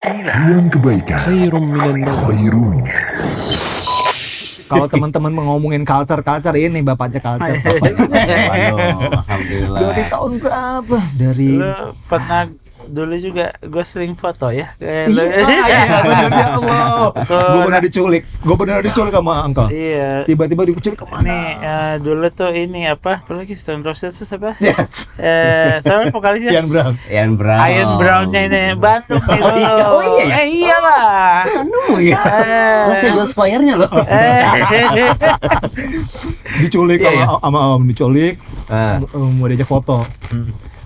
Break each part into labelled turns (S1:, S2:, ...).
S1: Ruang kebaikan. Khairun.
S2: Kalau teman-teman mau ngomongin culture ini bapaknya culture.
S3: Waduh, alhamdulillah.
S2: Dari tahun berapa? Dari
S4: Lu pernah dulu juga gue sering foto ya kayak
S2: Iya, bener ya Allah. Gue benar diculik sama Uncle.
S4: Iya.
S2: Tiba-tiba diculik kemana?
S4: Nih dulu tuh ini apa lagi Stone Roses itu siapa?
S2: Yes.
S4: Siapa vokalisnya?
S3: Ian Brown.
S4: Ian Brown-nya ini Bandung gitu.
S3: Oh iya.
S4: Iyalah.
S3: Anu ya. Masih Gold Squire-nya loh.
S2: Diculik
S3: Iya,
S2: sama Om, diculik. Mau diajak foto.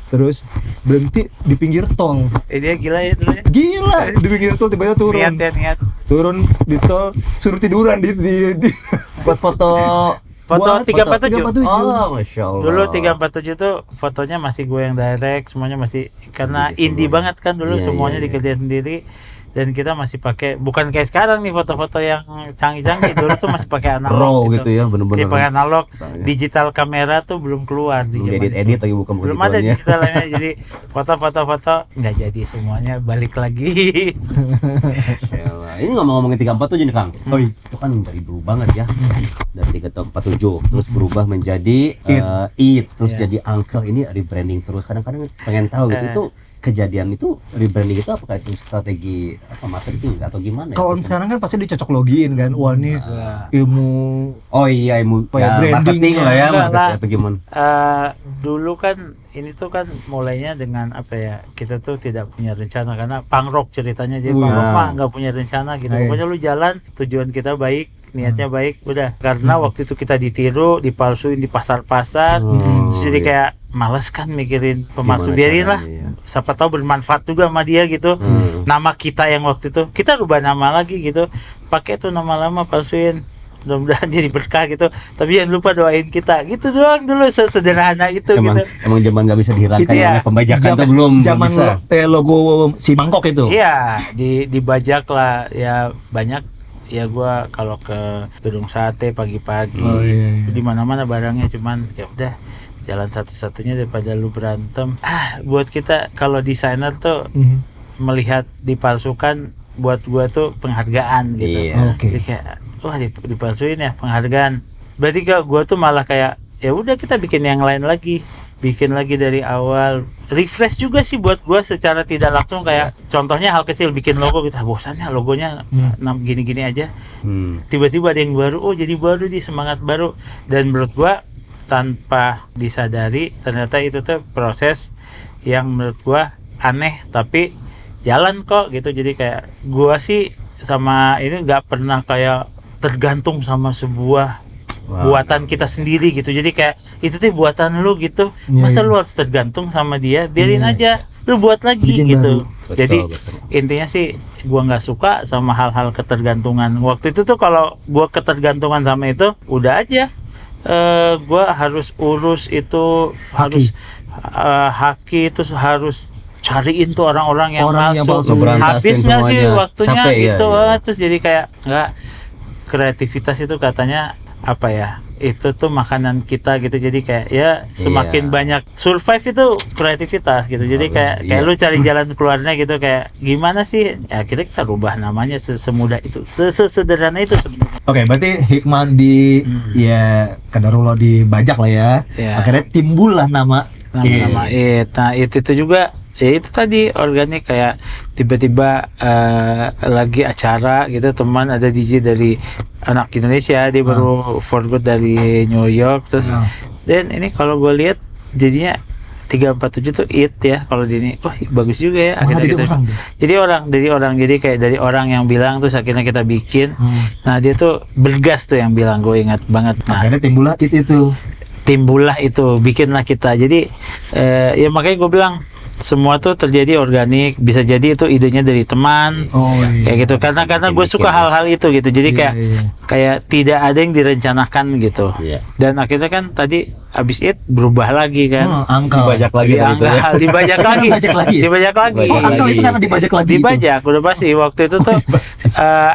S2: Terus berhenti di pinggir tol.
S4: Dia gila ya dulu ya.
S2: Gila, di pinggir tol tiba-tiba turun.
S4: Niat.
S2: Turun di tol, suruh tiduran di
S3: Buat foto.
S4: Foto
S2: Buat
S4: 347.
S3: Oh, Masya Allah.
S4: Dulu 347 tuh fotonya masih gue yang direct, semuanya masih karena
S3: Sendiri
S4: indie
S3: semua.
S4: banget kan dulu,
S3: Iya,
S4: semuanya
S3: iya.
S4: dikerjain sendiri. Dan kita masih pakai, bukan kayak sekarang nih foto-foto yang canggih-canggih. Dulu tuh masih pakai analog
S3: Raw gitu ya, bener-bener.
S4: Dia pakai analog,
S3: Tanya.
S4: digital kamera tuh belum keluar di zaman
S3: Edit
S4: itu.
S3: lagi bukan
S4: Belum ada
S3: begituannya.
S4: digitalnya, jadi foto-foto nggak jadi semuanya, balik lagi.
S3: Yalah. Ini ngomong-ngomongin 347 nih Kang.
S2: Oh iya.
S3: Itu kan dari dulu banget ya. Dari 347 terus berubah menjadi It, terus
S4: Iya.
S3: jadi Uncle. Ini rebranding terus. Kadang-kadang pengen tahu gitu itu kejadian itu rebranding itu apakah itu strategi apa marketing atau gimana?
S2: Kalau sekarang kan pasti dicocok logiin kan. Wah, ini ilmu
S3: Oh iya, ilmu
S2: Kayak
S3: marketing
S2: brandingnya.
S3: lah ya,
S4: Enggak
S3: marketing
S4: lah.
S3: atau gimana?
S4: Dulu kan ini tuh kan mulainya dengan apa ya, kita tuh tidak punya rencana karena punk rock ceritanya, jadi
S2: Wih.
S4: punk rock mah nggak punya rencana gitu.
S2: Iya.
S4: Pokoknya lu jalan, tujuan kita baik, niatnya baik, udah. Karena waktu itu kita ditiru, dipalsuin di pasar-pasar, terus jadi
S3: iya.
S4: kayak males kan mikirin pemalsu,
S3: Gimana
S4: biarin lah.
S3: caranya, ya.
S4: Siapa tahu bermanfaat juga sama dia gitu. Nama kita yang waktu itu kita rubah nama lagi gitu, pakai tuh nama lama, palsuin, mudah-mudahan jadi berkah gitu, tapi jangan lupa doain kita gitu doang dulu, sederhana itu
S3: Emang
S4: gitu.
S3: emang zaman nggak bisa dihilangkan
S4: Itu ya.
S3: oleh pembajakan tuh belum
S2: zaman
S3: bisa.
S2: logo si mangkok itu.
S4: Iya, dibajak lah ya, banyak ya. Gua kalau ke gedung sate pagi-pagi,
S2: Oh, iya.
S4: di mana-mana barangnya, cuman ya udah, jalan satu-satunya daripada lu berantem. Buat kita kalau desainer tuh melihat dipalsukan, buat gua tuh penghargaan gitu.
S3: Iya.
S2: Oke.
S4: Jadi kayak wah dipalsuin ya, penghargaan. Berarti gua tuh malah kayak ya udah, kita bikin yang lain lagi, bikin lagi dari awal, refresh juga sih buat gua secara tidak langsung. Kayak contohnya hal kecil, bikin logo gitu, bosannya logonya gini-gini aja, tiba-tiba ada yang baru, oh jadi baru, di semangat baru. Dan menurut gua tanpa disadari ternyata itu tuh proses yang menurut gua aneh tapi jalan kok gitu. Jadi kayak gua sih sama ini nggak pernah kayak tergantung sama sebuah buatan kita sendiri gitu. Jadi kayak itu tuh buatan lu gitu,
S2: Iya,
S4: masa
S2: iya.
S4: lu harus tergantung sama dia, biarin
S2: Iya.
S4: aja lu buat lagi
S2: Bikin
S4: gitu.
S3: baru.
S4: Jadi
S3: Betul.
S4: intinya sih gua nggak suka sama hal-hal ketergantungan. Waktu itu tuh kalau gua ketergantungan sama itu, udah aja gua harus urus itu, harus haki, terus harus cariin tuh orang-orang yang
S2: Orang yang
S4: masuk.
S2: palsu.
S3: Berantasin
S4: Habis nggak sih
S3: semuanya.
S4: waktunya
S3: Capek ya,
S4: gitu.
S3: iya.
S4: Terus jadi kayak nggak, kreativitas itu katanya apa ya, itu tuh makanan kita gitu. Jadi kayak ya semakin
S3: Iya.
S4: banyak survive itu kreativitas gitu. Jadi
S3: Harus,
S4: kayak
S3: iya.
S4: lu cari jalan keluarnya gitu, kayak gimana sih ya, akhirnya kita rubah namanya semudah itu, sesederhana itu sebenarnya.
S2: Oke, berarti hikmah di ya kadarullah dibajak lah ya.
S4: Iya.
S2: Akhirnya timbullah nama
S4: Nama-nama it. Nah itu juga ya, itu tadi organik. Kayak tiba-tiba lagi acara gitu, teman ada DJ dari anak Indonesia, dia baru for good dari New York, terus dan ini kalau gue lihat jadinya 347 tuh it ya, kalau di ini wah bagus juga ya. Akhirnya
S2: jadi orang dia?
S4: jadi kayak dari orang yang bilang, terus akhirnya kita bikin. Nah dia tuh bergas tuh yang bilang, gue ingat banget. Nah
S2: Akhirnya timbullah itu.
S4: timbullah itu, bikinlah kita. Jadi ya makanya gue bilang semua tuh terjadi organik. Bisa jadi itu idenya dari teman,
S2: Oh iya.
S4: kayak gitu. Karena gue suka hal-hal itu gitu. Jadi
S2: Iya,
S4: kayak
S2: iya.
S4: kayak tidak ada yang direncanakan gitu.
S3: Iya.
S4: Dan akhirnya kan tadi abis it berubah lagi kan.
S2: Angka.
S3: Dibajak lagi tadi tuh ya.
S4: Dibajak lagi.
S2: Dibajak lagi.
S4: Dibajak lagi.
S3: Dibajak
S2: Oh, angka itu karena dibajak lagi.
S4: Dibajak, udah pasti. Waktu itu tuh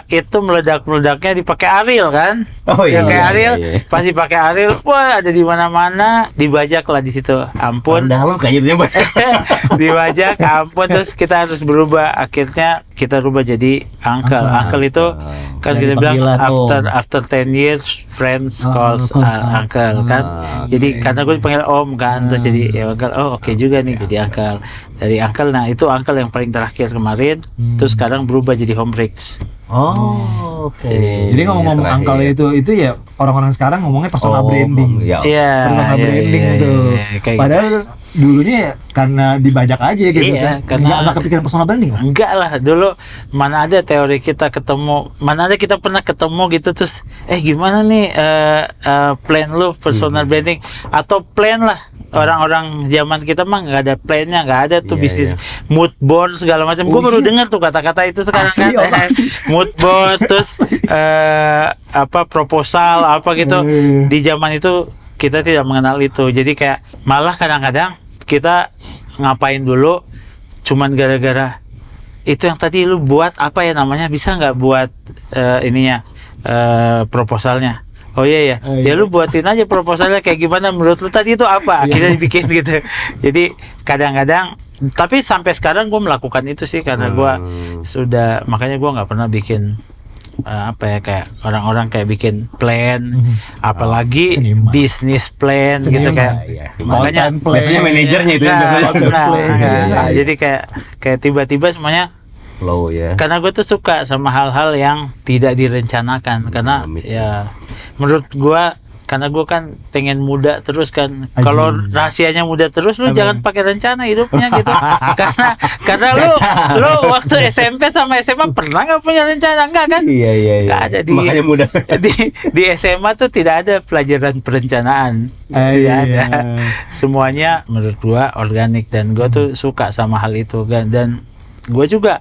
S4: itu meledak-meledaknya dipakai Ariel kan.
S2: Oh iya.
S4: Yang kayak Ariel,
S3: iya.
S4: pasti pakai Ariel. Wah, ada di mana-mana, dibajak lah di situ. Ampun.
S3: Dalam kayaknya itu ya, Bang.
S4: Dibajak, ampun. Terus kita harus berubah. Akhirnya kita rubah jadi uncle. Uncle itu kan
S2: Dari
S4: kita bilang
S2: panggilan
S4: after 10 years friends calls uncle kan. Jadi karena gue dipanggil om kan, terus jadi ya uncle. Oh oke juga nih jadi uncle. Dari uncle, nah itu uncle yang paling terakhir kemarin. Terus sekarang berubah jadi Hombrix.
S3: Oh, oke.
S2: Jadi ngomong-ngomong uncle itu ya orang-orang sekarang ngomongnya personal branding.
S3: Ya.
S4: Iya.
S2: Personal branding
S4: iya,
S2: tuh.
S4: iya, kayak
S2: Padahal dulunya ya karena dibajak aja gitu
S4: Iya,
S2: kan.
S4: karena-
S2: Nggak kepikiran personal branding kan?
S4: Enggak lah, dulu mana ada teori kita ketemu, mana ada kita pernah ketemu gitu terus gimana nih plan lu personal branding atau plan lah. Orang-orang zaman kita mah nggak ada plannya, nggak ada tuh
S3: Iya,
S4: bisnis
S3: iya.
S4: mood board segala macam. Gue baru dengar tuh kata-kata itu sekarang
S2: Asli,
S4: kan.
S2: Om, asli.
S4: Mood board terus proposal apa gitu. Di zaman itu kita tidak mengenal itu. Jadi kayak malah kadang-kadang kita ngapain dulu cuman gara-gara itu yang tadi lu buat apa ya namanya, bisa nggak buat ininya proposalnya. Oh iya ya, ya lu buatin aja proposalnya kayak gimana menurut lu tadi itu apa, kita dibikin gitu. Jadi kadang-kadang, tapi sampai sekarang gue melakukan itu sih karena gue sudah, makanya gue nggak pernah bikin apa ya kayak orang-orang kayak bikin plan, apalagi
S2: Seniman.
S4: bisnis plan gitu
S2: Seniman.
S4: kayak.
S3: Iya.
S4: Makanya
S2: Content plan.
S3: Biasanya manajernya itu yang biasanya.
S4: nah, jadi kayak tiba-tiba semuanya.
S3: Flow ya.
S4: Karena gue tuh suka sama hal-hal yang tidak direncanakan, karena
S3: Dinamis,
S4: ya menurut gue, karena gue kan pengen muda terus kan. Kalau rahasianya muda terus, lu jangan pakai rencana hidupnya gitu. karena lu waktu SMP sama SMA pernah nggak punya rencana, enggak kan?
S3: Iya.
S4: Nggak ada
S3: Makanya mudah.
S4: di SMA tuh tidak ada pelajaran perencanaan. Tidak ada. Semuanya menurut gua organik, dan gua tuh suka sama hal itu kan. Dan gue juga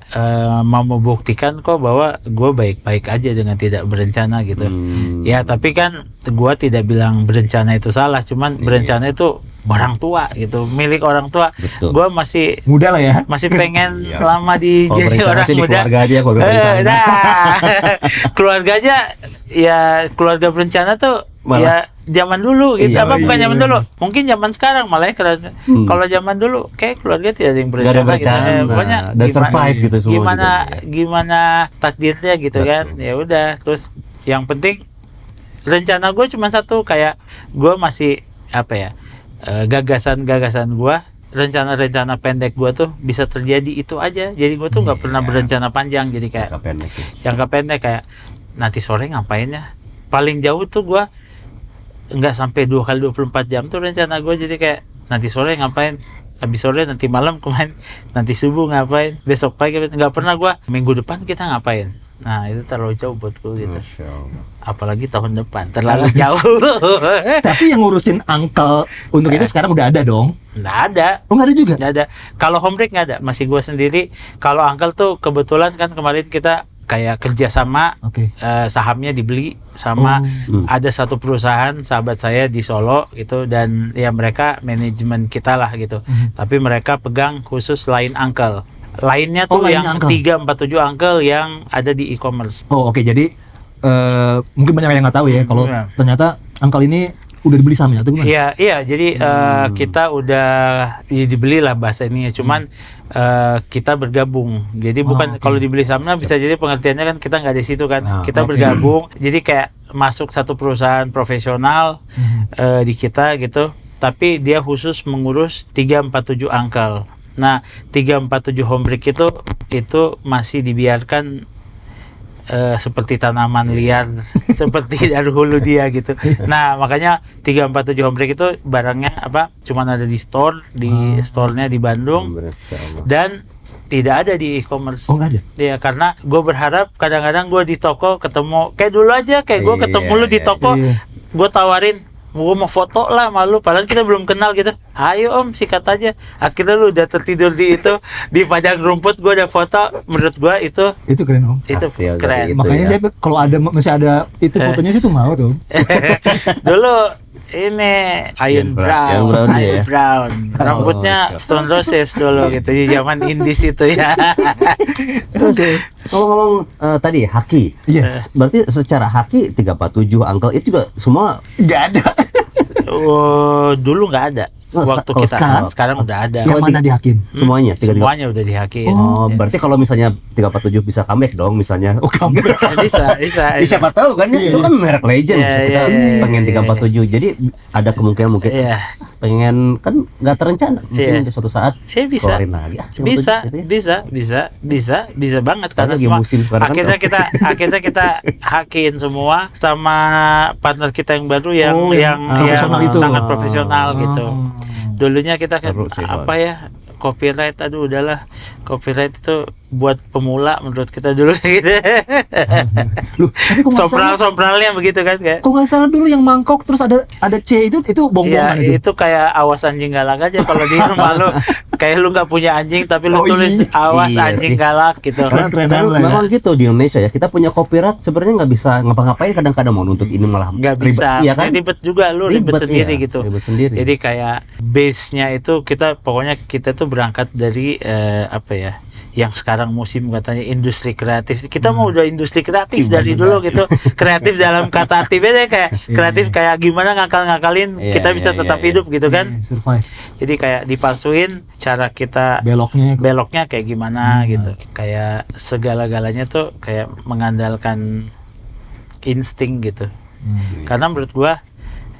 S4: mau membuktikan kok bahwa gue baik-baik aja dengan tidak berencana gitu. Ya tapi kan gue tidak bilang berencana itu salah, cuman berencana itu orang tua gitu, milik orang tua.
S3: Betul.
S4: Gue masih
S2: Muda lah ya.
S4: pengen
S3: Iya.
S4: lama di
S3: Kalau
S4: jadi
S3: berencana
S4: orang
S3: sih di
S4: muda.
S3: keluarga aja, keluarga berencana.
S4: Nah, keluarga aja ya, keluarga berencana tuh
S3: Malah-
S4: ya zaman dulu gitu.
S3: Iya,
S4: Bukan
S2: iya.
S4: zaman dulu, mungkin zaman sekarang malah ya. Kalau zaman dulu kayak keluarga tidak ada yang
S3: Nggak ada
S4: berencana gitu.
S3: berencana,
S4: Pokoknya
S3: dan survive gitu semua
S4: gimana
S3: gitu,
S4: gimana takdirnya gitu kan. Ya udah, terus yang penting rencana gue cuma satu, kayak gue masih apa ya, gagasan-gagasan gue, rencana-rencana pendek gue tuh bisa terjadi itu aja. Jadi gue tuh nggak pernah berencana panjang. Jadi kayak
S3: Jangka pendek ya.
S4: jangka pendek, kayak nanti sore ngapain ya. Paling jauh tuh gue nggak sampai 2 kali 24 jam tuh rencana gue. Jadi kayak nanti sore ngapain, habis sore nanti malam kemarin, nanti subuh ngapain, besok pagi nggak pernah gue minggu depan kita ngapain. Nah itu terlalu jauh buat gue gitu.
S3: Masya Allah.
S4: Apalagi tahun depan terlalu jauh.
S2: Tapi yang ngurusin uncle untuk itu sekarang udah ada dong.
S4: Nggak ada.
S2: Oh nggak ada juga?
S4: Nggak ada. Kalau Homebreak nggak ada, masih gue sendiri. Kalau Uncle tuh kebetulan kan kemarin kita kayak kerjasama,
S2: Oke.
S4: sahamnya dibeli sama ada satu perusahaan sahabat saya di Solo gitu, dan ya mereka manajemen kita lah gitu. Tapi mereka pegang khusus line Uncle. Lainnya tuh
S2: lain
S4: yang
S2: Uncle.
S4: 347 Uncle yang ada di e-commerce.
S2: Oh oke, jadi mungkin banyak yang nggak tahu ya kalau
S4: Iya.
S2: ternyata uncle ini udah dibeli sahamnya atau gimana?
S4: Iya, jadi kita udah dibeli lah bahasa ini ya. Cuman kita bergabung. Jadi bukan
S2: oke.
S4: kalau dibeli sahamnya bisa jadi pengertiannya kan kita nggak di situ kan. Kita
S2: oke.
S4: bergabung. Jadi kayak masuk satu perusahaan profesional di kita gitu. Tapi dia khusus mengurus 347 Uncle. Nah, 347 Homebreak itu masih dibiarkan seperti tanaman liar, seperti dari hulu dia gitu. Nah, makanya 347 Homebreak itu barangnya apa? Cuman ada di store, di store-nya di Bandung,
S3: Masya Allah.
S4: dan tidak ada di e-commerce.
S2: Oh nggak ada.
S4: Ya karena gue berharap kadang-kadang gue di toko ketemu kayak dulu aja, kayak gue ketemu lu di toko,
S2: iya.
S4: gue tawarin gue mau foto lah malu, padahal kita belum kenal gitu. Ayo om, sikat aja. Akhirnya lu udah tertidur di itu, di padang rumput, gue udah foto. Menurut gue itu
S2: Itu keren om.
S3: Hasil dari
S4: keren.
S3: itu.
S2: Makanya
S3: ya.
S2: saya kalau ada masih ada itu fotonya sih tuh mau tuh.
S4: Dulu ini Iron Brown,
S3: Iron Brown dia ya?
S4: Brown. Rambutnya Stone Roses dulu gitu di zaman Indies itu ya.
S2: Oke.
S3: Kalau ngomong tadi haki,
S2: Iya.
S3: berarti secara haki 347 Uncle itu juga semua
S2: Nggak ada.
S4: Oh, dulu nggak ada.
S3: Oh,
S4: waktu
S3: kalau
S4: kita sekarang udah ada.
S2: Yang mana dihakin?
S3: Semuanya 33.
S4: Semuanya udah dihakin.
S3: Oh,
S4: Ya.
S3: berarti kalau misalnya 347 bisa comeback dong misalnya. Oh, comeback.
S4: bisa.
S3: Siapa tahu kan ya, itu kan merek legend.
S4: Iya,
S3: Kita
S4: iya,
S3: pengen 347. Jadi ada kemungkinan mungkin
S4: Iya.
S3: pengen kan nggak terencana. Mungkin
S4: Iya.
S3: suatu saat
S4: Bisa.
S3: keluarin lagi. 347 gitu ya.
S4: Bisa banget karena
S3: lagi
S4: semua
S3: musim sekarang kan.
S4: akhirnya kita hakin semua sama partner kita yang baru yang
S2: Oh, yang profesional itu.
S4: sangat profesional gitu. Dulunya kita kan
S3: Seru sih,
S4: apa ya, copyright, aduh udahlah, copyright itu buat pemula menurut kita dulu gitu.
S2: Loh, tapi kok nggak salah,
S4: Sompral-sompralnya begitu kan kayak.
S2: kok nggak salah dulu yang mangkok terus ada C itu
S4: Ya,
S2: bongbongan itu.
S4: itu kayak awas anjing galak aja kalau di rumah lu kayak lu nggak punya anjing tapi lu
S2: Oh,
S4: tulis
S2: iya.
S4: awas
S3: Iya
S4: anjing
S3: sih.
S4: galak gitu.
S2: Karena tren
S3: Tapi
S2: lah ya.
S3: memang gitu di Indonesia ya, kita punya copyright sebenarnya nggak bisa ngapa-ngapain, kadang-kadang mau nuntut ini malah
S4: Nggak
S3: ribet.
S4: bisa,
S3: Iya kan?
S4: ribet juga, lu ribet sendiri
S3: iya,
S4: gitu.
S3: Ribet sendiri.
S4: Jadi kayak base-nya itu pokoknya kita tuh berangkat dari apa ya, yang sekarang musim katanya industri kreatif. Kita mau udah industri kreatif dari dulu gitu. Kreatif dalam kata artinya deh, kayak kreatif kayak gimana ngakal-ngakalin
S3: Iya,
S4: kita bisa
S3: iya,
S4: tetap
S3: iya.
S4: hidup gitu kan.
S2: Survive.
S4: Jadi kayak dipalsuin cara kita beloknya kayak gimana gitu. Kayak segala-galanya tuh kayak mengandalkan insting gitu. Karena menurut gua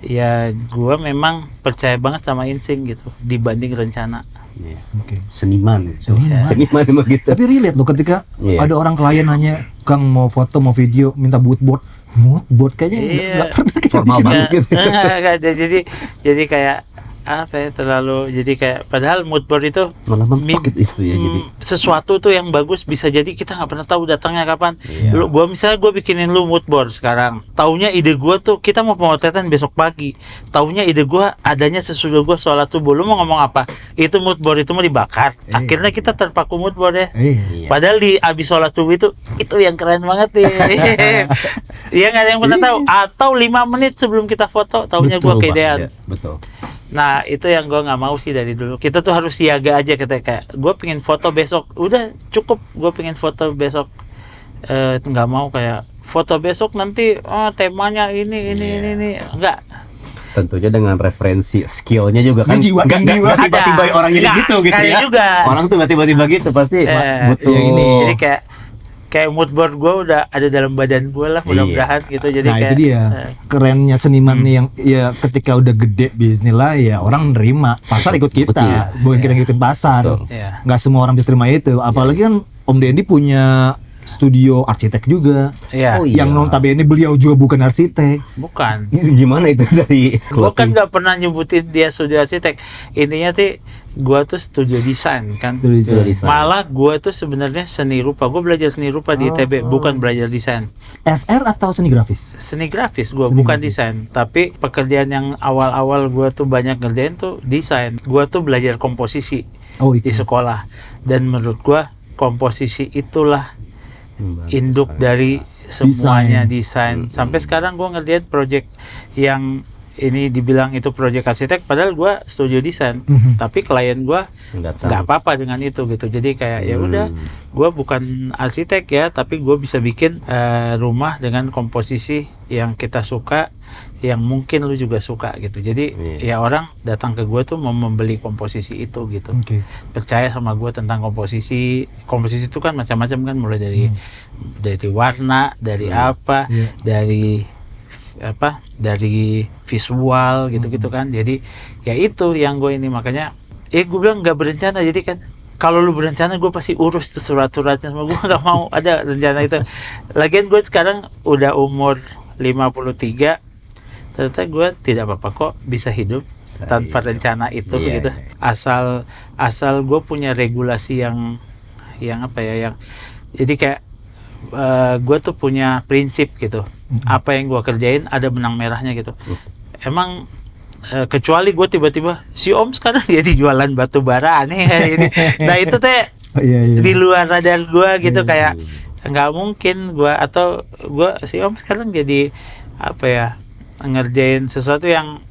S4: ya gua memang percaya banget sama insting gitu dibanding rencana.
S3: Iya.
S2: Oke.
S3: Seniman itu.
S2: Seniman.
S3: Seniman emang gitu.
S2: Tapi relate loh ketika
S3: Iya.
S2: ada orang klien nanya, Kang mau foto mau video minta mood board kayaknya nggak pernah kita
S3: Formal
S2: bikin.
S3: banget gitu.
S4: Nggak, jadi kayak apa ya, terlalu jadi kayak padahal mood board itu
S3: Malah mentok itu ya jadi.
S4: sesuatu tuh yang bagus bisa jadi kita nggak pernah tahu datangnya kapan.
S3: Iya.
S4: Gua misalnya gua bikinin lu mood board sekarang, taunya ide gua tuh kita mau pemotretan besok pagi, taunya ide gua adanya sesudah gua sholat subuh. Lu mau ngomong apa? Itu mood board itu mau dibakar.
S2: Iya.
S4: Akhirnya kita terpaku mood board ya.
S3: Iya.
S4: Padahal di abis sholat subuh itu yang keren banget nih. Iya, nggak ada yang pernah tahu. Atau 5 menit sebelum kita foto, taunya gua
S2: Betul, Pak.
S4: keidean.
S3: Iya, betul.
S4: Nah itu yang gue nggak mau sih dari dulu. Kita tuh harus siaga aja, kita kayak gue pengen foto besok, udah cukup gue pengen foto besok. Nggak mau kayak foto besok nanti temanya ini enggak.
S3: Tentunya dengan referensi skillnya juga kan.
S2: Jiwa,
S3: Nggak
S2: jiwa.
S3: tiba-tiba
S4: Ada.
S3: orang jadi
S4: Nggak,
S3: gitu gitu
S4: kayak
S3: ya.
S4: juga.
S3: Orang tuh nggak tiba-tiba gitu pasti butuh
S2: ya ini.
S4: Jadi kayak mood board gue udah ada dalam badan gue lah, mudah-mudahan gitu. Jadi
S2: Nah
S4: kayak,
S2: itu dia kerennya seniman nih yang ya ketika udah gede bisnis lah ya orang nerima, pasar ikut kita,
S3: Betul.
S2: bukan kita ngikutin pasar.
S3: Betul.
S4: Iya.
S2: Nggak semua orang bisa terima itu, apalagi kan Om Dendi punya studio arsitek juga,
S4: Iya.
S3: Oh, iya.
S2: yang notabene beliau juga bukan arsitek.
S4: Bukan.
S3: Gimana itu dari
S4: Gue kan
S3: clothing?
S4: nggak pernah nyebutin dia studio arsitek. Intinya sih gue tuh studio desain kan.
S2: Studio
S3: desain.
S4: Malah gue tuh sebenarnya seni rupa. Gue belajar seni rupa di ITB, bukan belajar desain.
S2: SR atau seni grafis?
S4: Seni grafis gue,
S2: Seni
S4: bukan
S2: grafis.
S4: desain. Tapi pekerjaan yang awal-awal gue tuh banyak ngerjain tuh desain. Gue tuh belajar komposisi
S2: Oh
S4: di
S2: itu.
S4: sekolah. Dan menurut gue komposisi itulah induk dari semuanya desain. Sampai sekarang gue ngerjain project yang ini dibilang itu project arsitek, padahal gue studio desain. Tapi klien gue nggak apa-apa dengan itu gitu. Jadi kayak ya udah, gue bukan arsitek ya, tapi gue bisa bikin rumah dengan komposisi yang kita suka, yang mungkin lu juga suka gitu. Jadi ya orang datang ke gue tuh mau membeli komposisi itu gitu.
S2: Oke.
S4: Percaya sama gue tentang komposisi. Komposisi itu kan macam-macam kan, mulai dari warna, dari apa,
S2: Iya.
S4: dari visual gitu-gitu kan. Jadi ya itu yang gue ini, makanya gue bilang nggak berencana. Jadi kan kalau lu berencana gue pasti urus tuh surat-suratnya semua. Gue nggak mau ada rencana itu. Lagian gue sekarang udah umur 53, ternyata gue tidak apa-apa kok bisa hidup tanpa rencana itu gitu. Asal gue punya regulasi yang apa ya, yang jadi kayak gue tuh punya prinsip gitu. Apa yang gue kerjain ada benang merahnya gitu. Emang kecuali gue tiba-tiba si Om sekarang jadi jualan batu bara, aneh kayak ini. Nah itu teh di luar radar gue gitu, kayak nggak mungkin gue, atau gue si Om sekarang jadi apa ya, ngerjain sesuatu yang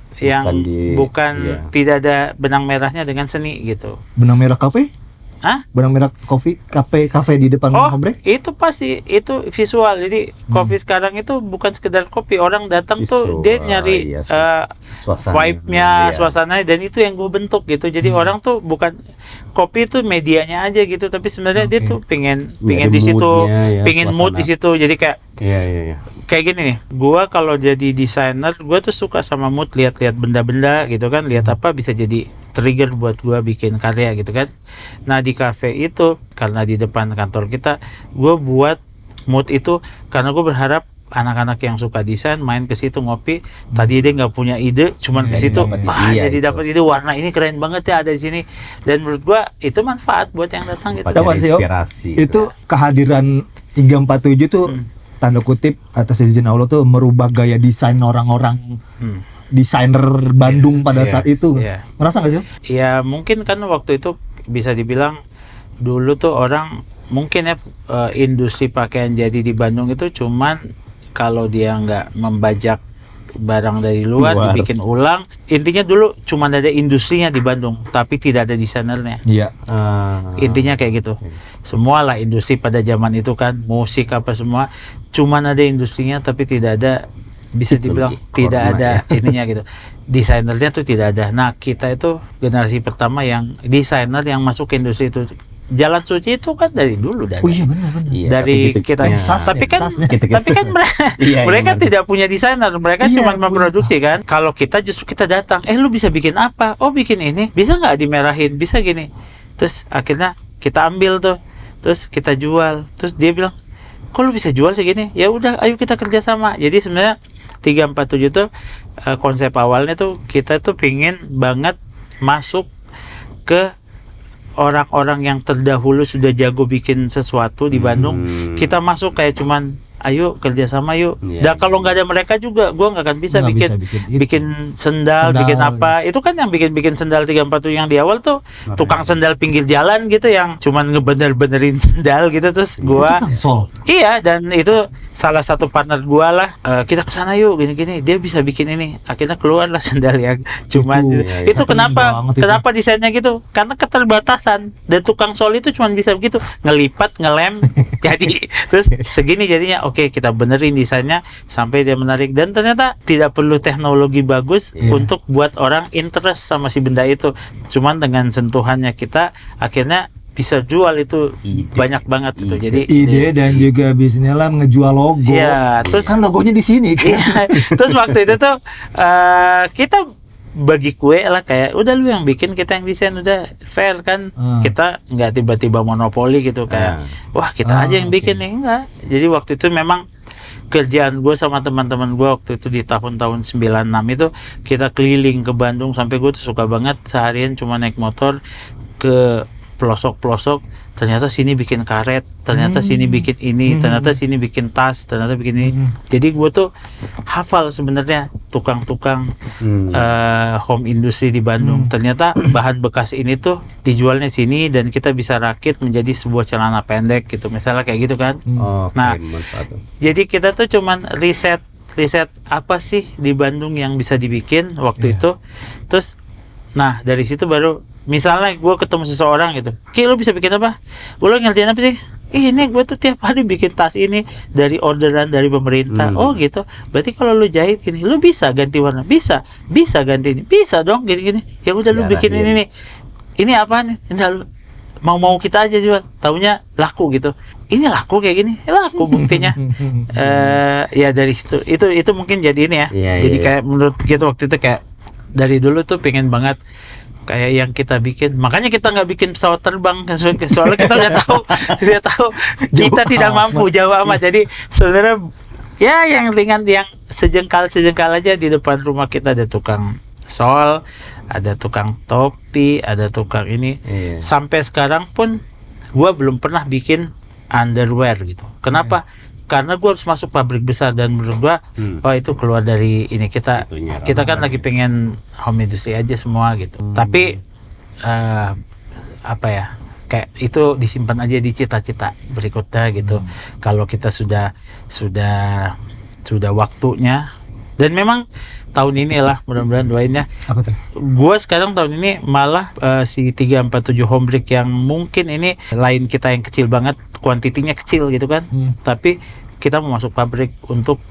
S3: Bukan
S4: tidak ada benang merahnya dengan seni gitu.
S2: Benang merah kafe? Benang merah kopi, kafe di depan
S4: Oh,
S2: Hombrek.
S4: itu pasti itu visual. Jadi kopi sekarang itu bukan sekedar kopi. Orang datang tuh
S3: Visual,
S4: dia nyari
S3: iya sih. Suasana.
S4: vibe-nya,
S3: Iya.
S4: suasananya, dan itu yang gue bentuk gitu. Jadi orang tuh bukan kopi itu medianya aja gitu, tapi sebenarnya dia
S2: Oke.
S4: tuh pengen
S3: Nyari
S4: di situ,
S3: moodnya ya,
S4: pengen mood di
S3: suasana.
S4: situ. Jadi
S3: Iya.
S4: kayak gini nih, gua kalau jadi desainer gua tuh suka sama mood, lihat-lihat benda-benda gitu kan, lihat apa bisa jadi trigger buat gua bikin karya gitu kan. Nah di cafe itu karena di depan kantor kita, gua buat mood itu karena gua berharap anak-anak yang suka desain main ke situ ngopi, tadi dia nggak punya ide, cuman ke
S2: Jadi
S4: situ
S2: dapat
S4: wah
S3: ide,
S4: jadi
S3: itu.
S4: dapat ide, warna ini keren banget ya ada di sini, dan menurut gua itu manfaat buat yang datang gitu.
S2: Tahu nggak sih, Om?
S3: Inspirasi.
S2: Itu kehadiran 347 tuh tanda kutip atas izin Allah tuh merubah gaya desain orang-orang
S4: Hmm.
S2: desainer Bandung pada
S3: Iya.
S2: saat itu.
S4: Iya.
S2: Merasa nggak sih? Om?
S4: Ya mungkin kan waktu itu bisa dibilang dulu tuh orang mungkin ya industri pakaian jadi di Bandung itu cuman kalau dia nggak membajak barang dari luar,
S3: Luar.
S4: dibikin ulang. Intinya dulu cuman ada industrinya di Bandung, tapi tidak ada desainernya.
S2: Iya.
S4: Intinya kayak gitu. Semua lah industri pada zaman itu kan, musik apa semua, cuman ada industrinya tapi tidak ada, bisa
S3: Itu
S4: dibilang
S3: lebih
S4: tidak
S3: corner
S4: ada
S3: ya.
S4: ininya gitu. Desainernya tuh tidak ada. Nah kita itu generasi pertama yang desainer yang masuk ke industri itu. Jalan Suci itu kan dari dulu
S2: Oh
S4: dari
S2: iya benar.
S3: Iya,
S4: dari
S3: tapi
S4: kita,
S3: gitu-gitunya.
S2: Sas
S4: tapi
S2: ya,
S4: kan
S2: sasnya.
S3: Gitu-gitu.
S4: tapi kan mereka,
S3: Iya,
S4: mereka
S3: benar.
S4: tidak punya desainer, mereka
S2: Iya,
S4: cuma
S2: punya.
S4: memproduksi kan. Kalau kita justru kita datang, lu bisa bikin apa? Oh bikin ini, bisa nggak dimerahin? Bisa gini. Terus akhirnya kita ambil tuh, terus kita jual. Terus dia bilang, kok lu bisa jual segini? Ya udah, ayo kita kerjasama. Jadi sebenarnya 347 tuh konsep awalnya tuh kita tuh pingin banget masuk ke orang-orang yang terdahulu sudah jago bikin sesuatu di Bandung. Kita masuk kayak cuman ayo kerjasama yuk.
S3: Iya,
S4: Dan kalau nggak ada mereka juga, gua nggak akan bisa
S2: Nggak
S4: bikin
S2: bisa bikin itu.
S4: bikin sendal,
S2: Sendal,
S4: bikin apa. Itu kan yang bikin sendal 347 yang di awal tuh tukang sendal pinggir jalan gitu yang cuman ngebener-benerin sendal gitu. Terus gua
S2: Itu kan Sol.
S4: iya, dan itu salah satu partner gua lah, kita kesana yuk gini-gini, dia bisa bikin ini, akhirnya keluarlah sendal yang cuman
S2: Itu,
S4: itu,
S3: ya,
S4: itu
S2: happening
S4: kenapa
S2: banget itu.
S4: kenapa desainnya gitu, karena keterbatasan, dan tukang sol itu cuman bisa begitu, ngelipat, ngelem jadi terus segini jadinya. Oke, kita benerin desainnya sampai dia menarik, dan ternyata tidak perlu teknologi bagus
S2: Iya.
S4: untuk buat orang interest sama si benda itu, cuman dengan sentuhannya kita akhirnya bisa jual itu
S3: Ide.
S4: banyak banget gitu.
S3: Ide.
S4: Jadi
S2: Ide dan juga bisnisnya lah ngejual logo.
S4: iya, terus
S2: Kan logonya di sini kan.
S4: iya, terus waktu itu tuh kita bagi kue lah, kayak udah lu yang bikin, kita yang desain, udah fair kan. Kita nggak tiba-tiba monopoli gitu kayak wah kita aja yang
S2: oke.
S4: bikin nih, enggak. Jadi waktu itu memang kerjaan gue sama teman-teman gue waktu itu di tahun-tahun 96 itu kita keliling ke Bandung, sampai gue tuh suka banget seharian cuma naik motor ke pelosok-pelosok, ternyata sini bikin karet, ternyata sini bikin ini, ternyata sini bikin tas, ternyata bikin ini. Jadi gue tuh hafal sebenarnya tukang-tukang home industry di Bandung. Ternyata bahan bekas ini tuh dijualnya sini, dan kita bisa rakit menjadi sebuah celana pendek gitu, misalnya kayak gitu kan.
S3: Oh,
S4: Nah,
S3: keren, manfaat tuh.
S4: Jadi kita tuh cuman riset apa sih di Bandung yang bisa dibikin waktu itu. Terus nah dari situ baru, misalnya gue ketemu seseorang gitu, Ki lu bisa bikin apa? Lu ngerjain apa sih? Ini gue tuh tiap hari bikin tas ini dari orderan dari pemerintah. Oh gitu, berarti kalau lu jahit gini, lu bisa ganti warna? Bisa ganti ini, bisa dong gini-gini. Ya udah lu bikin ini nih. Ini apaan nih? Ini lu mau kita aja jual, taunya laku gitu. Ini laku kayak gini, laku buktinya. Ya dari situ, itu mungkin jadi ini ya.
S3: Iya,
S4: Jadi
S3: iya.
S4: kayak menurut kita waktu itu kayak dari dulu tuh pengen banget kayak yang kita bikin. Makanya kita nggak bikin pesawat terbang, soalnya kita udah tahu kita tidak mampu, jauh amat. Jadi sebenarnya ya yang ringan, yang sejengkal aja. Di depan rumah kita ada tukang sol, ada tukang topi, ada tukang ini.
S3: Iya.
S4: Sampai sekarang pun gua belum pernah bikin underwear gitu. Kenapa? Karena gue harus masuk pabrik besar, dan menurut gue oh itu keluar dari ini, kita kan lagi pengen home industry aja semua gitu. Tapi apa ya, kayak itu disimpan aja di cita-cita berikutnya gitu. Kalau kita sudah waktunya Dan memang tahun ini lah, mudah-mudahan doain ya.
S2: Apa tuh?
S4: Gue sekarang tahun ini malah si 347 home break yang mungkin ini lain kita yang kecil banget, kuantitinya kecil gitu kan. Tapi kita mau masuk pabrik untuk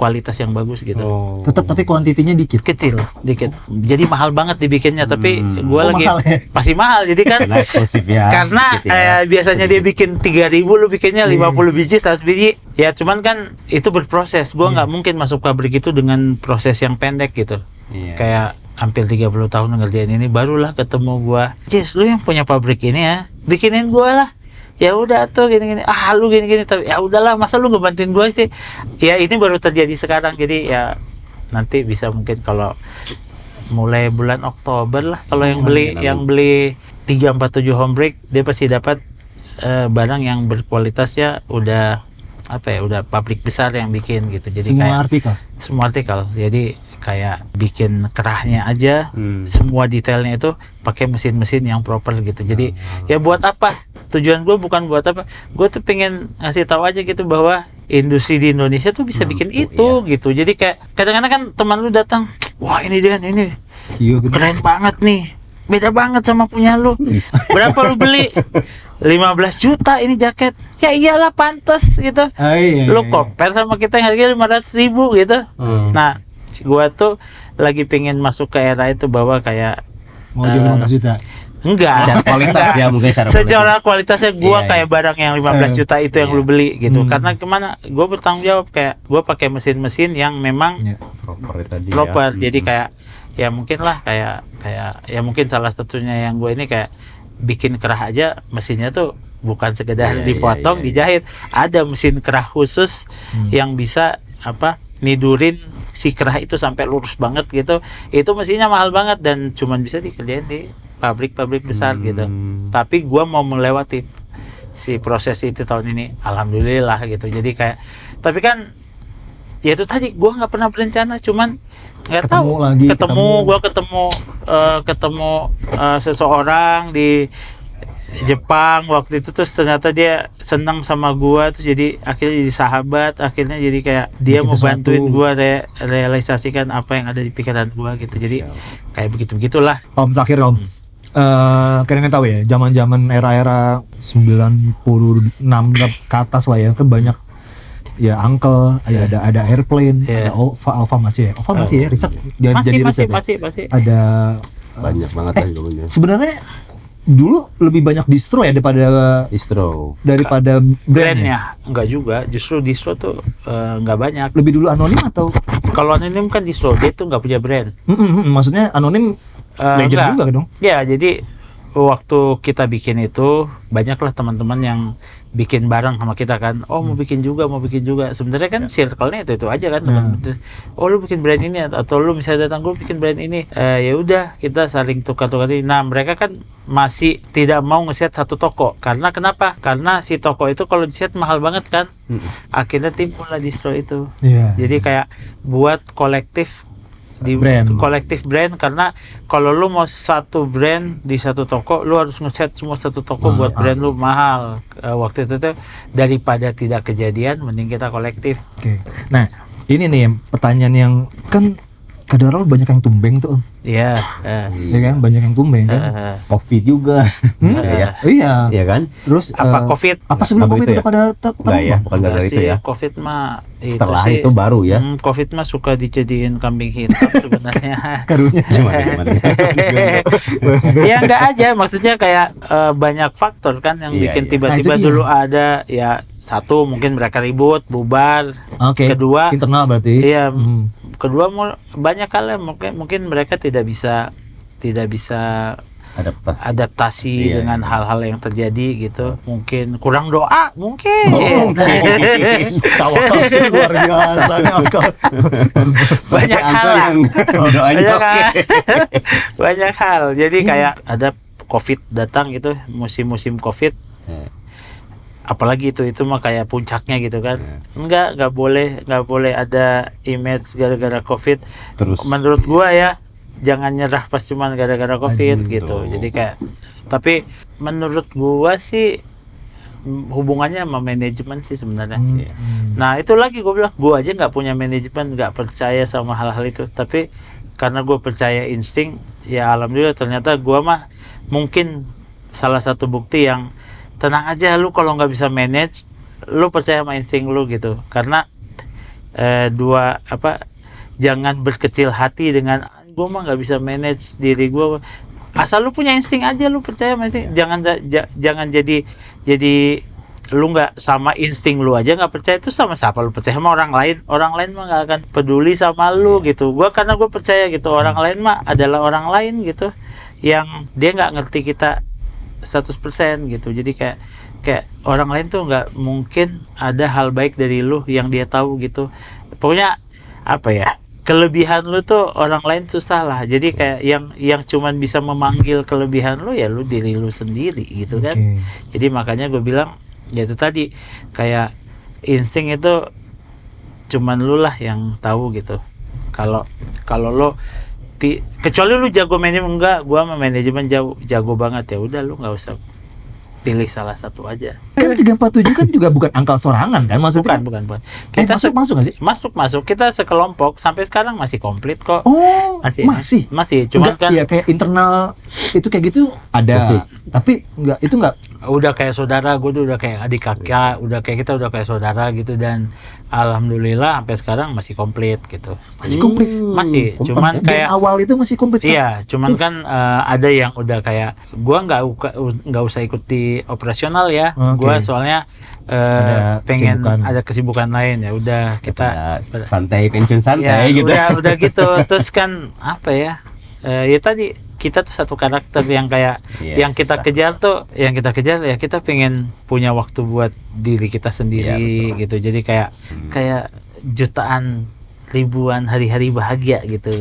S4: kualitas yang bagus gitu.
S2: Tetap tapi kuantitinya dikit.
S4: Kecil, dikit. Jadi mahal banget dibikinnya, tapi gua lagi
S2: mahal ya?
S4: pasti mahal. Jadi kan
S3: Karena eksklusif ya.
S4: karena
S3: dikit ya.
S4: biasanya dia bikin 3.000, lu bikinnya 50 biji, 100 biji. Ya cuman kan itu berproses. Gua nggak mungkin masuk pabrik itu dengan proses yang pendek gitu.
S3: Iya.
S4: Kayak hampir 30 tahun ngerjain ini, barulah ketemu gua. Jis, lu yang punya pabrik ini ya, bikinin gua lah. Ya udah tuh gini-gini, lu gini-gini, tapi ya udahlah, masa lu ngebantuin gua sih. Ya ini baru terjadi sekarang, jadi ya nanti bisa mungkin kalau mulai bulan Oktober lah, kalau yang beli 347 home break, dia pasti dapat barang yang berkualitas ya, udah udah pabrik besar yang bikin gitu. Jadi semua artikel. Jadi kayak bikin kerahnya aja, semua detailnya itu pakai mesin-mesin yang proper gitu. Jadi ya buat apa? Tujuan gue bukan buat apa, gue tuh pengen ngasih tahu aja gitu bahwa industri di Indonesia tuh bisa bikin itu gitu. Jadi kayak kadang-kadang kan teman lu datang, wah ini keren banget nih, beda banget sama punya lu. Berapa lu beli? 15 juta ini jaket. Ya iyalah, pantas gitu. Lu compare sama kita yang harganya 500.000 gitu. Nah, gua tuh lagi pengen masuk ke era itu bahwa kayak
S2: mau jual 15 juta.
S4: Enggak.
S3: Secara kualitas ya, mungkin
S4: secara kualitasnya gua kayak barang yang 15 juta itu yang lu beli gitu. Karena kemana? Gua bertanggung jawab, kayak gua pakai mesin-mesin yang memang proper. Jadi kayak ya mungkin lah kayak ya mungkin salah satunya yang gue ini kayak bikin kerah aja, mesinnya tuh bukan sekedar dipotong, dijahit. Ada mesin kerah khusus yang bisa nidurin si kerah itu sampai lurus banget gitu. Itu mesinnya mahal banget dan cuman bisa dikerjain di pabrik-pabrik besar gitu. Tapi gua mau melewati si proses itu tahun ini, alhamdulillah gitu. Jadi kayak, tapi kan ya itu tadi, gua nggak pernah berencana, cuman nggak tahu ketemu seseorang di Jepang waktu itu, terus ternyata dia senang sama gua, terus jadi akhirnya jadi sahabat, akhirnya jadi kayak dia mau bantuin gua realisasikan apa yang ada di pikiran gua gitu. Jadi kayak begitu-begitulah.
S2: Om, terakhir Om, kalian tahu ya, zaman-zaman era-era 96 ke atas lah ya, kan banyak ya Uncle, ya ada Airplane, ada Alpha masih ya, riset jadi riset
S4: masih.
S2: Ada
S3: banyak banget lah dulunya.
S2: Sebenarnya dulu lebih banyak distro ya daripada brandnya.
S4: Enggak juga, justru distro tuh enggak banyak.
S2: Lebih dulu anonim atau?
S4: Kalau anonim kan distro, dia tuh nggak punya brand.
S2: Maksudnya anonim legend juga dong?
S4: Ya, jadi waktu kita bikin itu banyaklah teman-teman yang bikin bareng sama kita kan. Mau bikin juga. Sebenarnya kan circle-nya itu aja kan, teman-teman. Lu bikin brand ini, atau lu misalnya datang, gue bikin brand ini. Ya udah, kita saling tukar-tukar. Nah, mereka kan masih tidak mau nge-set satu toko. Karena kenapa? Karena si toko itu kalau di-set mahal banget kan. Akhirnya timbul lah distro itu. Jadi kayak buat kolektif brand, karena kalau lu mau satu brand di satu toko, lu harus ngeset semua satu toko buat brand lu, mahal. Waktu itu tuh daripada tidak kejadian, mending kita kolektif.
S2: Nah, ini nih pertanyaan yang kan kadang-kadang banyak yang tumbeng tuh.
S4: Iya.
S2: Ya kan, banyak yang tumbeng kan.
S3: Covid juga. Iya kan?
S2: Terus
S4: apa Covid?
S2: Apa sebelum Covid itu pada
S3: bukan gara-gara itu ya.
S4: Covid mah
S3: setelah itu baru ya.
S4: Covid mah suka dijadiin kambing hitam sebenarnya.
S2: Karunya.
S4: Ya enggak aja, maksudnya kayak banyak faktor kan yang bikin tiba-tiba dulu ada ya. Satu, mungkin mereka ribut, bubar. Kedua,
S2: internal berarti.
S4: Iya. Kedua, banyak hal yang mungkin mereka tidak bisa adaptasi dengan hal-hal yang terjadi gitu. Mungkin kurang doa, mungkin.
S2: Tawakal luar biasa
S4: banyak hal. Banyak hal. Jadi kayak ada Covid datang gitu, musim Covid. Apalagi itu mah kayak puncaknya gitu kan. Nggak boleh ada image gara-gara Covid. Terus menurut gua ya, jangan nyerah pas cuman gara-gara Covid gitu. Jadi kayak, tapi menurut gua sih hubungannya sama manajemen sih sebenarnya. Nah itu lagi gue bilang, gue aja nggak punya manajemen, nggak percaya sama hal-hal itu, tapi karena gue percaya insting, ya alhamdulillah ternyata gue mah mungkin salah satu bukti yang tenang aja, lu kalau nggak bisa manage, lu percaya sama insting lu gitu. Karena jangan berkecil hati dengan gue mah nggak bisa manage diri gue. Asal lu punya insting aja, lu percaya sama insting. Jangan jadi lu nggak sama insting lu aja nggak percaya, itu sama siapa lu percaya? Sama orang lain mah nggak akan peduli sama lu gitu. Karena gue percaya gitu, orang lain mah adalah orang lain gitu, yang dia nggak ngerti kita 100% gitu. Jadi kayak orang lain tuh nggak mungkin ada hal baik dari lu yang dia tahu gitu. Pokoknya apa ya, kelebihan lu tuh orang lain susah lah. Jadi kayak yang cuman bisa memanggil kelebihan lu ya lu diri lu sendiri gitu kan. Jadi makanya gue bilang ya itu tadi, kayak insting itu cuman lu lah yang tahu gitu. Kalau lu kecuali lu jago manajemen, enggak, gua sama manajemen jago banget, ya udah lu nggak usah pilih salah satu aja.
S2: Kan 347 kan juga bukan angka sorangan kan, maksudnya?
S4: Bukan. Kita
S2: masuk nggak sih?
S4: Masuk. Kita sekelompok sampai sekarang masih komplit kok.
S2: Oh, masih.
S4: Cuman
S2: udah,
S4: kan
S2: ya kayak internal itu kayak gitu ada.
S3: Masih.
S2: Tapi itu nggak.
S4: Udah kayak saudara, gue udah kayak adik kakak, kita udah kayak saudara gitu, dan alhamdulillah sampai sekarang masih komplit gitu.
S2: Masih komplit.
S4: Masih. Cuman
S2: Geng
S4: kayak
S2: awal itu masih komplit.
S4: iya, cuman kan ada yang udah kayak gua nggak usah ikut di operasional ya. Gua soalnya pengen ada kesibukan lain, ya udah kita
S3: santai, pensiun santai
S4: ya,
S3: gitu.
S4: Udah gitu. Terus kan apa ya? Ya tadi kita tuh satu karakter yang kayak yang kita kejar ya kita pengen punya waktu buat diri kita sendiri gitu. Jadi kayak jutaan ribuan hari-hari bahagia gitu.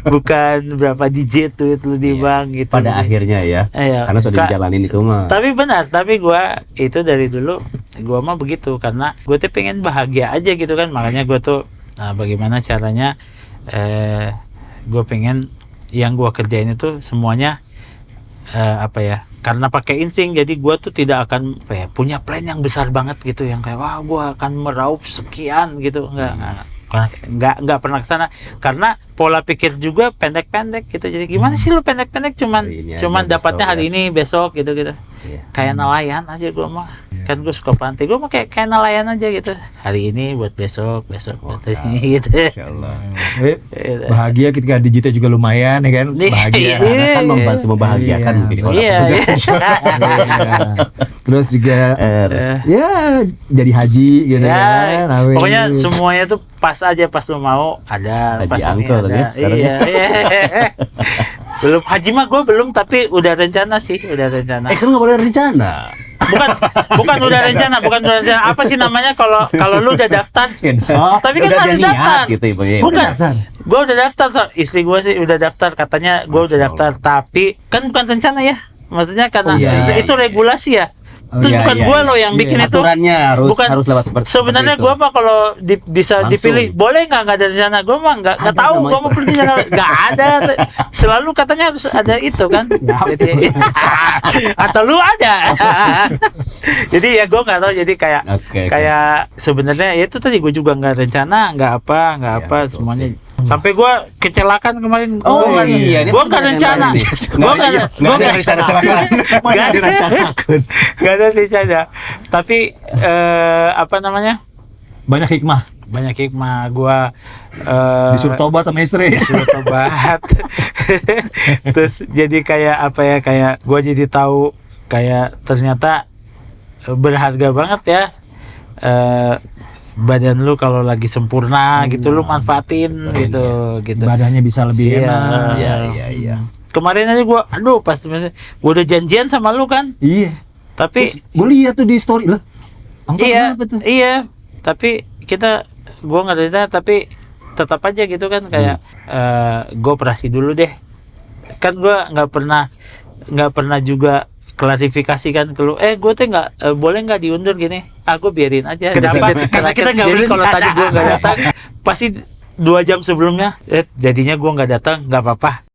S4: bukan berapa digit tuh itu di bank gitu.
S3: Pada akhirnya ya. Karena sudah dijalanin itu mah.
S4: Tapi benar, gua itu dari dulu gua mah begitu, karena gua tuh pengen bahagia aja gitu kan. Makanya gua tuh bagaimana caranya gue pengen yang gue kerjain itu semuanya karena pakai insting. Jadi gue tuh tidak akan punya plan yang besar banget gitu, yang kayak wah gue akan meraup sekian gitu, nggak pernah kesana, karena pola pikir juga pendek-pendek gitu. Jadi gimana sih lu pendek-pendek, cuman dapatnya hari ini besok gitu kayak nelayan aja gue mah. Kan gue suka pantai, gue mah kayak nelayan aja gitu, hari ini buat besok buat ini gitu.
S2: Bahagia ketika digitnya juga lumayan ya kan, bahagia
S3: kan membantu membahagiakan mungkin orang.
S2: Terus juga ya jadi haji gitu kan.
S4: Pokoknya semuanya tuh pas lu mau ada.
S3: Haji
S4: pas
S3: angkel
S4: ada.
S3: ya sekarang.
S4: Belum haji mah gue belum, tapi udah rencana.
S3: Kan nggak boleh rencana.
S4: Bukan udah rencana. Apa sih namanya kalau lu udah daftar? Tapi kan harus daftar.
S3: Gitu,
S4: bukan. Gue udah daftar, istri gue sih udah daftar, katanya gue udah daftar, tapi kan bukan rencana ya. Maksudnya karena itu regulasi ya. Terus bukan gua loh yang bikin itu.
S3: Aturannya harus lewat seperti
S4: sebenarnya
S3: itu.
S4: Gua mah kalau bisa dipilih, boleh nggak ada rencana? Gua mah nggak tahu, gua mau pergi sana nggak ada. Selalu katanya harus ada itu kan. Jadi, atau lu ada. Jadi ya gua nggak tahu. Jadi kayak sebenarnya ya itu tadi gua juga nggak rencana, nggak apa semuanya. Sampai gua kecelakaan kemarin. Gua nggak rencana. Gua nggak rencana kecelakaan. Gak ada rencana. Tapi
S2: banyak hikmah.
S4: Gua
S2: disuruh tobat sama istri.
S4: Terus jadi kayak gua jadi tahu kayak ternyata berharga banget ya. Badan lu kalau lagi sempurna gitu lu manfaatin gitu.
S2: Badannya bisa lebih enak.
S3: Iya.
S4: Kemarin aja gua pas gua udah janjian sama lu kan.
S2: Iya.
S4: Tapi
S2: gue lihat tuh di story lah.
S4: Iya. Tapi gua nggak ada, tapi tetap aja gitu kan kayak gua operasi dulu deh. Kan gua nggak pernah juga klarifikasi kan ke lu, gue tuh nggak boleh nggak diundur gini, gue biarin aja. Karena kita nggak boleh. Kalau tadi gue nggak datang, pasti 2 jam sebelumnya, jadinya gue nggak datang, nggak apa-apa.